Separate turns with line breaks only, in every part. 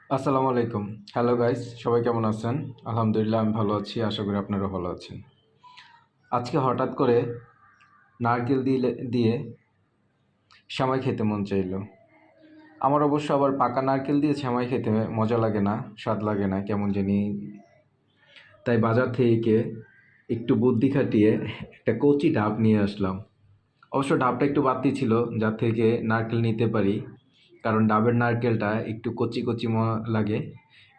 আসসালামু আলাইকুম। Hello guys, সবাই কেমন আছেন? আলহামদুলিল্লাহ আমি ভালো আছি। আশা করি আপনারা ভালো আছেন। আজকে হঠাৎ করে নারকেল দিয়ে সেমাই খেতে মন চাইলো। আমার অবশ্য আবার পাকা নারকেল দিয়ে সেমাই খেতে মজা লাগে না, স্বাদ লাগে না, কেমন জানি। তাই বাজার থেকে একটু বুদ্ধি খাটিয়ে একটা কচি ডাব নিয়ে আসলাম। অবশ্য ডাবটা একটু বাড়তি ছিল, যার থেকে নারকেল নিতে পারি, কারণ ডাবের নারকেলটা একটু কচি কচি লাগে।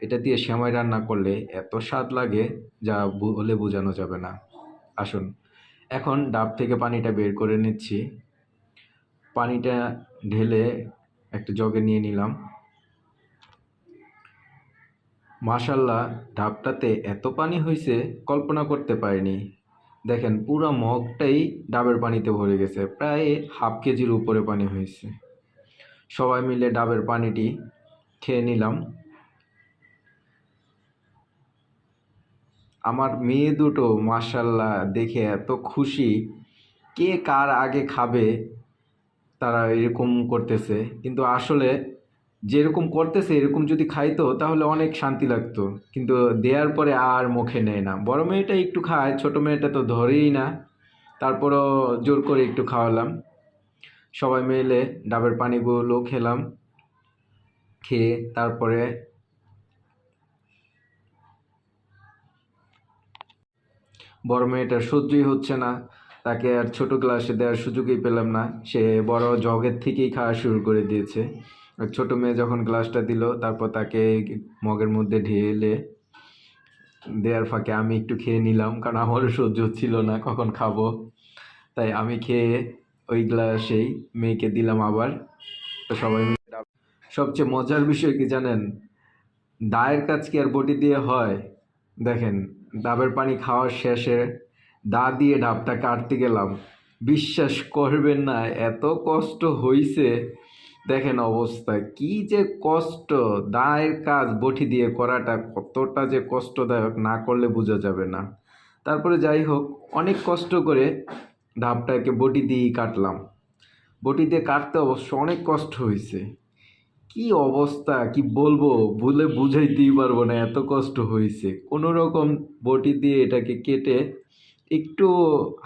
এটা দিয়ে সেমাই রান্না করলে এত স্বাদ লাগে যা বলে বোঝানো যাবে না। আসুন, এখন ডাব থেকে পানিটা বের করে নিচ্ছি। পানিটা ঢেলে একটা জগে নিয়ে নিলাম। মাশাল্লাহ, ডাবটাতে এত পানি হয়েছে কল্পনা করতে পারিনি। দেখেন, পুরো মগটাই ডাবের পানিতে ভরে গেছে, প্রায় হাফ কেজির উপরে পানি হয়েছে। সবাই মিলে ডাবের পানিটি খেয়ে নিলাম। আমার মেয়ে দুটো মাশাল্লাহ দেখে এত খুশি, কে কার আগে খাবে তারা এরকম করতেছে। কিন্তু আসলে যেরকম করতেছে এরকম যদি খাইতো তাহলে অনেক শান্তি লাগতো, কিন্তু দেওয়ার পরে আর মুখে নেয় না। বড় মেয়েটা একটু খায়, ছোট মেয়েটা তো ধরেই না। তারপরও জোর করে একটু খাওয়ালাম। সবাই মিলে ডাবের পানিগুলো খেলাম। খেয়ে তারপরে বড় মেয়েটার সহ্যই হচ্ছে না, তাকে আর ছোট গ্লাসে দেওয়ার সুযোগই পেলাম না। সে বড় জগের থেকেই খাওয়া শুরু করে দিয়েছে। আর ছোট মেয়ে যখন গ্লাসটা দিল, তারপর তাকে মগের মধ্যে ঢেলে দেওয়ার ফাঁকে আমি একটু খেয়ে নিলাম, কারণ আমারও সহ্য হচ্ছিল না কখন খাবো। তাই আমি খেয়ে ওই গ্লাসেই মেয়েকে দিলাম আবার। তো সবাই মিলে সবচেয়ে মজার বিষয় কি জানেন? দায়ের কাজ কি আর বটি দিয়ে হয়? দেখেন, ডাবের পানি খাওয়ার শেষে দা দিয়ে ডাবটা কাটতে গেলাম। বিশ্বাস করবেন না, এত কষ্ট হইছে। দেখেন অবস্থা, কি যে কষ্ট! দায়ের কাজ বটি দিয়ে করাটা কতটা যে কষ্টদায়ক, না করলে বোঝা যাবে না। তারপরে যাই হোক, অনেক কষ্ট করে ডাবটাকে বটি দিয়েই কাটলাম। বটি দিয়ে কাটতে অবশ্য অনেক কষ্ট হয়েছে। কি অবস্থা, কি বলবো, বলে বুঝাইতেই পারবো না, এত কষ্ট হয়েছে। কোনো রকম বটি দিয়ে এটাকে কেটে একটু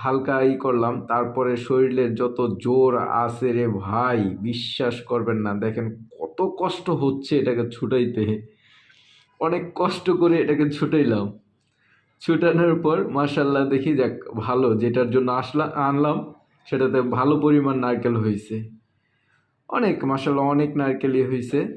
হালকা করলাম। তারপরে শরীরের যত জোর আছে রে ভাই, বিশ্বাস করবেন না। দেখেন কত কষ্ট হচ্ছে এটাকে ছুটাইতে। অনেক কষ্ট করে এটাকে ছুটাইলাম। ছুটানোর পর মাশাল্লাহ দেখি যাক, ভালো, যেটার জন্য আনলাম সেটাতে ভালো পরিমাণ নারকেল হয়েছে। অনেক, মাশাল্লাহ অনেক নারকেলই হয়েছে।